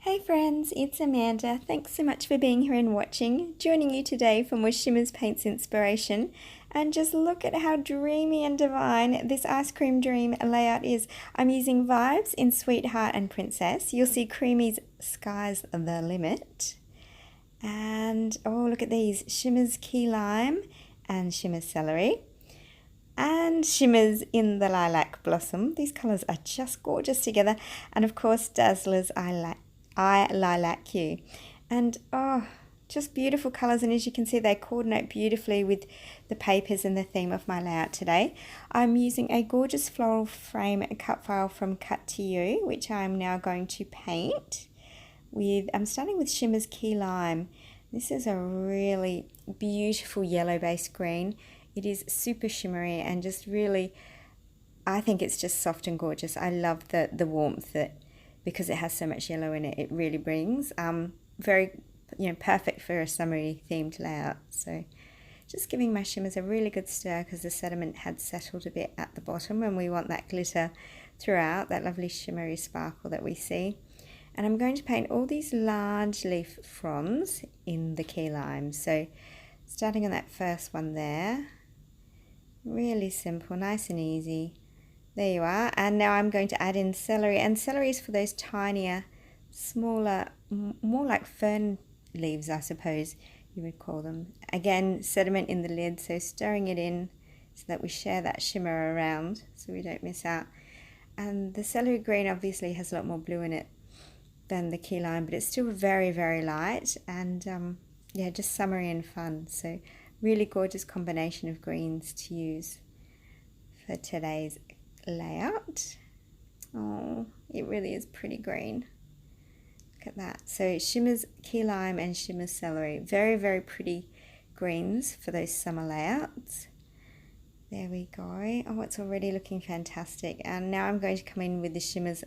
Hey friends, it's Amanda. Thanks so much for being here and watching. Joining you today for more Shimmerz Paints inspiration. And just look at how dreamy and divine this ice cream dream layout is. I'm using Vibes in Sweetheart and Princess. You'll see Creamy's Sky's the Limit. And oh, look at these, Shimmerz Key Lime and Shimmerz Celery. And Shimmerz in the Lilac Blossom. These colours are just gorgeous together. And of course, Dazzler's I Lilac You. And oh, just beautiful colours, and as you can see they coordinate beautifully with the papers and the theme of my layout today. I'm using a gorgeous floral frame cut file from Cut to You, which I'm now going to paint with. I'm starting with Shimmerz Key Lime. This is a really beautiful yellow base green. It is super shimmery and just really, I think it's just soft and gorgeous. I love the warmth that, because it has so much yellow in it, it really brings. Very, perfect for a summery themed layout. So just giving my shimmers a really good stir because the sediment had settled a bit at the bottom and we want that glitter throughout, that lovely shimmery sparkle that we see. And I'm going to paint all these large leaf fronds in the key lime. So starting on that first one there, really simple, nice and easy. There you are. And now I'm going to add in celery, and celery is for those tinier, smaller, more like fern leaves, I suppose you would call them. Again, sediment in the lid, so stirring it in so that we share that shimmer around so we don't miss out. And the celery green obviously has a lot more blue in it than the key lime, but it's still very, very light and yeah, just summery and fun. So really gorgeous combination of greens to use for today's layout. Oh, it really is pretty green. Look at that. So Shimmerz Key Lime and Shimmerz Celery. Very, very pretty greens for those summer layouts. There we go. Oh, it's already looking fantastic. And now I'm going to come in with the Shimmerz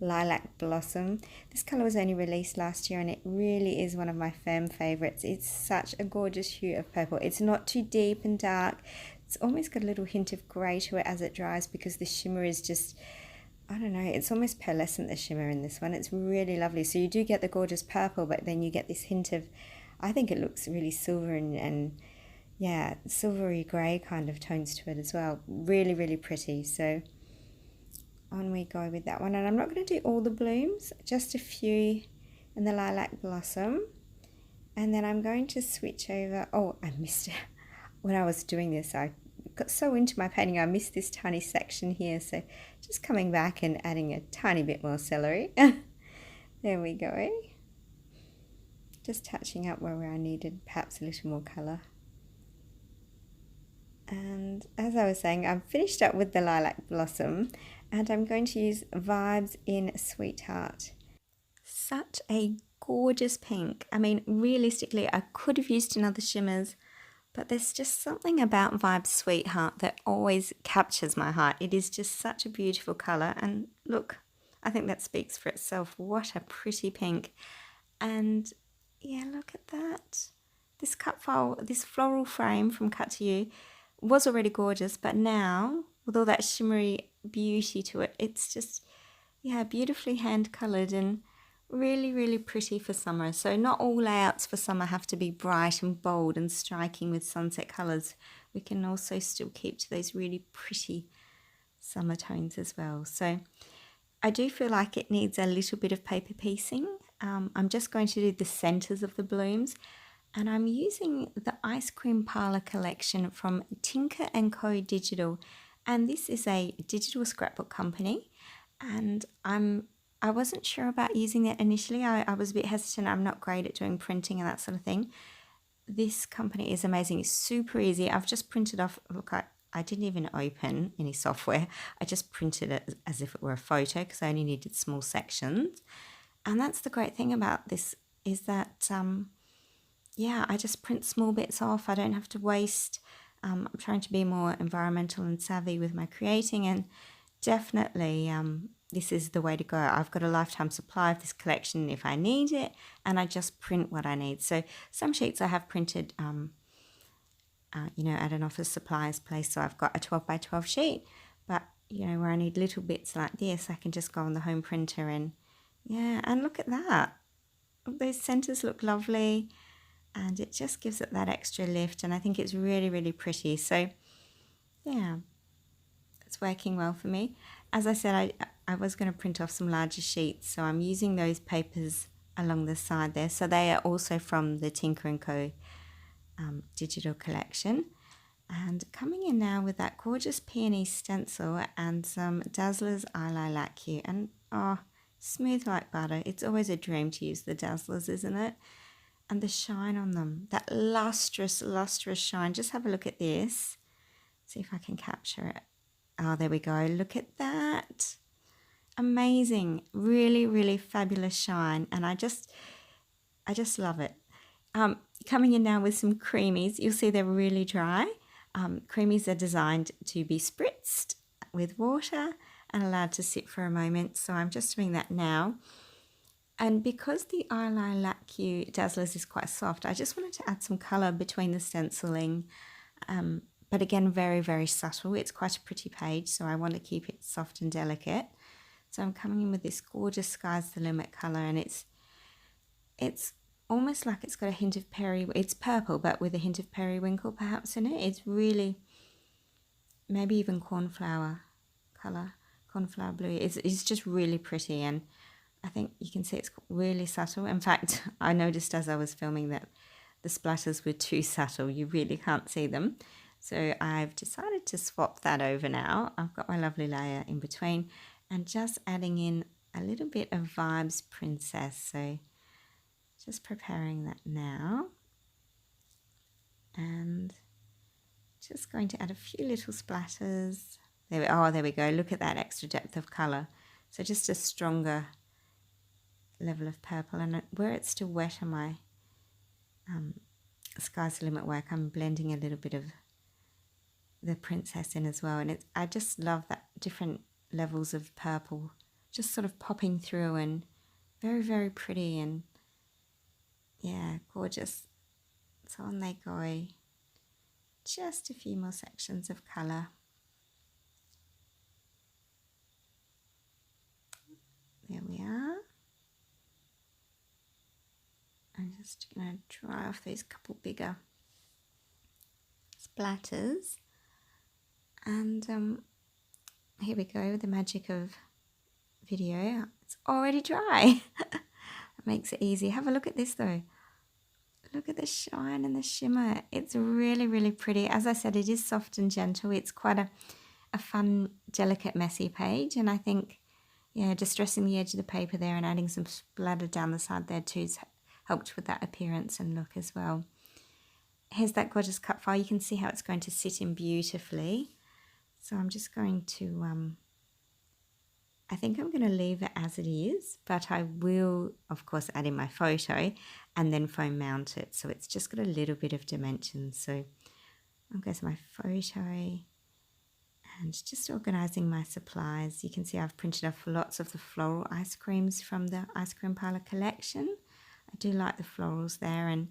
Lilac Blossom. This colour was only released last year and it really is one of my firm favourites. It's such a gorgeous hue of purple. It's not too deep and dark. It's almost got a little hint of grey to it as it dries because the shimmer is just, I don't know, it's almost pearlescent, the shimmer in this one. It's really lovely. So you do get the gorgeous purple, but then you get this hint of, I think it looks really silver and yeah, silvery grey kind of tones to it as well. Really, really pretty. So on we go with that one. And I'm not going to do all the blooms, just a few in the Lilac Blossom. And then I'm going to switch over. Oh, I missed it. When I was doing this, I got so into my painting, I missed this tiny section here. So just coming back and adding a tiny bit more celery. There we go. Just touching up where I needed perhaps a little more colour. And as I was saying, I've finished up with the Lilac Blossom and I'm going to use Vibes in Sweetheart. Such a gorgeous pink. I mean, realistically, I could have used another Shimmerz, but there's just something about Vibes Sweetheart that always captures my heart. It is just such a beautiful colour. And look, I think that speaks for itself. What a pretty pink. And yeah, look at that. This cut file, this floral frame from Cut to You was already gorgeous, but now with all that shimmery beauty to it, it's just, yeah, beautifully hand coloured and really, really pretty for summer. So not all layouts for summer have to be bright and bold and striking with sunset colours. We can also still keep to those really pretty summer tones as well. So I do feel like it needs a little bit of paper piecing. I'm just going to do the centres of the blooms. And I'm using the Ice Cream Parlour collection from Tinker&CoDigital. And this is a digital scrapbook company. And I wasn't sure about using it initially. I was a bit hesitant. I'm not great at doing printing and that sort of thing. This company is amazing. It's super easy. I've just printed off, look, I didn't even open any software. I just printed it as if it were a photo because I only needed small sections. And that's the great thing about this is that, yeah, I just print small bits off. I don't have to waste. I'm trying to be more environmental and savvy with my creating, and definitely this is the way to go. I've got a lifetime supply of this collection if I need it, and I just print what I need. So some sheets I have printed, at an office supplies place, so I've got a 12 by 12 sheet, but where I need little bits like this, I can just go on the home printer and Yeah, and look at that. Those centers look lovely, and it just gives it that extra lift, and I think it's really, really pretty. So yeah, it's working well for me. As I said, I was going to print off some larger sheets, so I'm using those papers along the side there. So they are also from the Tinker&Co digital collection. And coming in now with that gorgeous peony stencil and some Dazzler's Eyeliner Lacquer. And oh, smooth like butter. It's always a dream to use the Dazzlers, isn't it? And the shine on them, that lustrous, lustrous shine. Just have a look at this. See if I can capture it. Oh, there we go. Look at that. Amazing. Really, really fabulous shine. And I just love it. Coming in now with some creamies. You'll see they're really dry. Creamies are designed to be spritzed with water and allowed to sit for a moment. So I'm just doing that now. And because the Eyeliner Lacquer Dazzlers is quite soft, I just wanted to add some colour between the stenciling. But again, very, very subtle. It's quite a pretty page, so I want to keep it soft and delicate. So I'm coming in with this gorgeous Sky's the Limit colour, and it's almost like it's got a hint of it's purple, but with a hint of periwinkle perhaps in it. It's really, maybe even cornflower colour, cornflower blue. It's just really pretty, and I think you can see it's really subtle. In fact, I noticed as I was filming that the splatters were too subtle. You really can't see them. So I've decided to swap that over now. I've got my lovely layer in between and just adding in a little bit of Vibes Princess. So just preparing that now. And just going to add a few little splatters. There we go. Look at that extra depth of colour. So just a stronger level of purple. And where it's still wet on my Sky's the Limit work, I'm blending a little bit of the princess in as well. And I just love that different levels of purple just sort of popping through, and very, very pretty, and yeah, gorgeous. So on they go. Just a few more sections of colour. There we are. I'm just going to dry off these couple bigger splatters. And here we go, the magic of video. It's already dry. That makes it easy. Have a look at this though. Look at the shine and the shimmer. It's really, really pretty. As I said, it is soft and gentle. It's quite a fun, delicate, messy page. And I think, yeah, distressing the edge of the paper there and adding some splatter down the side there too has helped with that appearance and look as well. Here's that gorgeous cut file. You can see how it's going to sit in beautifully. So I'm just going to, I think I'm going to leave it as it is, but I will, of course, add in my photo and then foam mount it. So it's just got a little bit of dimension. So I'll go to my photo and just organising my supplies. You can see I've printed off lots of the floral ice creams from the Ice Cream Parlour collection. I do like the florals there, and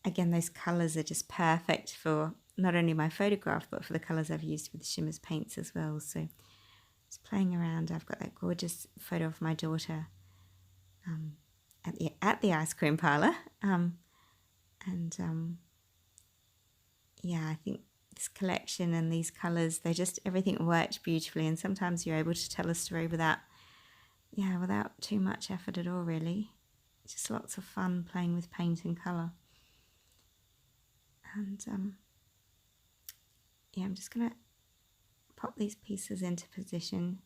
again, those colours are just perfect for not only my photograph, but for the colours I've used with Shimmerz Paints as well. So just playing around. I've got that gorgeous photo of my daughter at the Ice Cream Parlour. Yeah, I think this collection and these colours, everything worked beautifully, and sometimes you're able to tell a story without too much effort at all, really. Just lots of fun playing with paint and colour. And yeah, I'm just going to pop these pieces into position.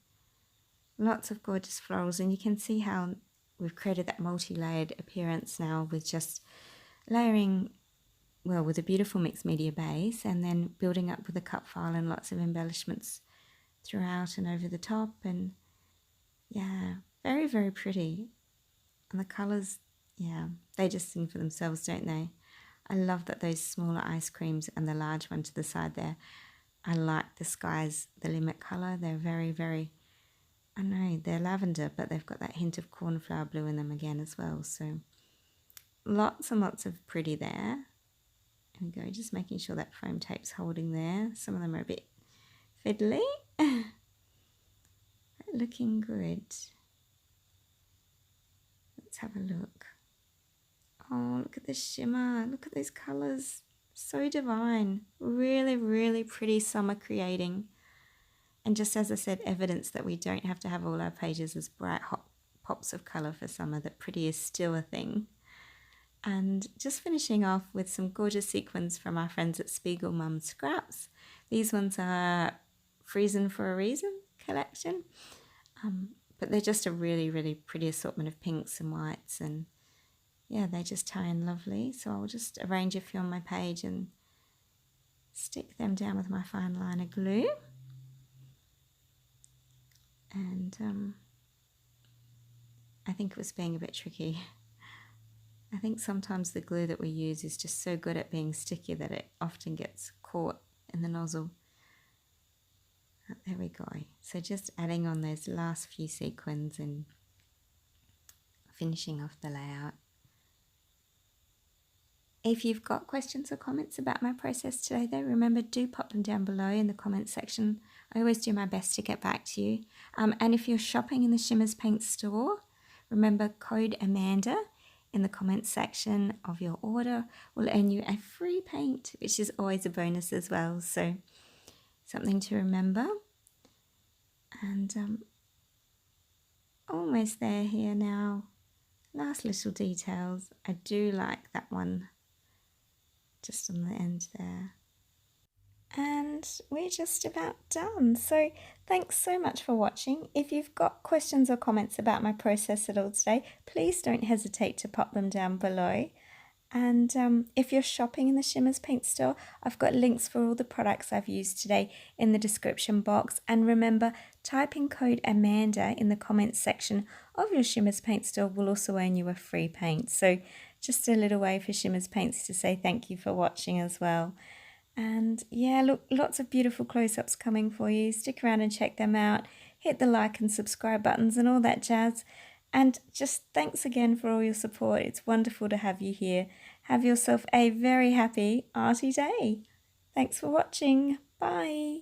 Lots of gorgeous florals, and you can see how we've created that multi-layered appearance now with just layering, well, with a beautiful mixed media base and then building up with a cut file and lots of embellishments throughout and over the top. And yeah, very, very pretty. And the colours, yeah, they just sing for themselves, don't they? I love that those smaller ice creams and the large one to the side there. I like the Sky's the Limit colour. They're very, very, I know, they're lavender, but they've got that hint of cornflower blue in them again as well. So lots and lots of pretty there. There we go, just making sure that foam tape's holding there. Some of them are a bit fiddly. Looking good. Let's have a look. Oh, look at the shimmer. Look at those colours. So divine. Really, really pretty summer creating. And just as I said, evidence that we don't have to have all our pages as bright hot pops of colour for summer, that pretty is still a thing. And just finishing off with some gorgeous sequins from our friends at Spiegel Mum Scraps. These ones are Friesen for a Reason collection. But they're just a really, really pretty assortment of pinks and whites, and yeah, they just tie in lovely. So I'll just arrange a few on my page and stick them down with my fine liner glue. And I think it was being a bit tricky. I think sometimes the glue that we use is just so good at being sticky that it often gets caught in the nozzle. There we go. So just adding on those last few sequins and finishing off the layout. If you've got questions or comments about my process today though, remember, do pop them down below in the comments section. I always do my best to get back to you. And if you're shopping in the Shimmerz Paints store, remember code Amanda in the comments section of your order will earn you a free paint, which is always a bonus as well. So something to remember. And almost there here now. Last little details. I do like that one just on the end there. And we're just about done. So thanks so much for watching. If you've got questions or comments about my process at all today, please don't hesitate to pop them down below. And if you're shopping in the Shimmerz Paints store, I've got links for all the products I've used today in the description box. And remember, typing code Amanda in the comments section of your Shimmerz Paints store will also earn you a free paint. So just a little way for Shimmerz Paints to say thank you for watching as well. And yeah, look, lots of beautiful close-ups coming for you. Stick around and check them out. Hit the like and subscribe buttons and all that jazz. And just thanks again for all your support. It's wonderful to have you here. Have yourself a very happy Arty day. Thanks for watching. Bye.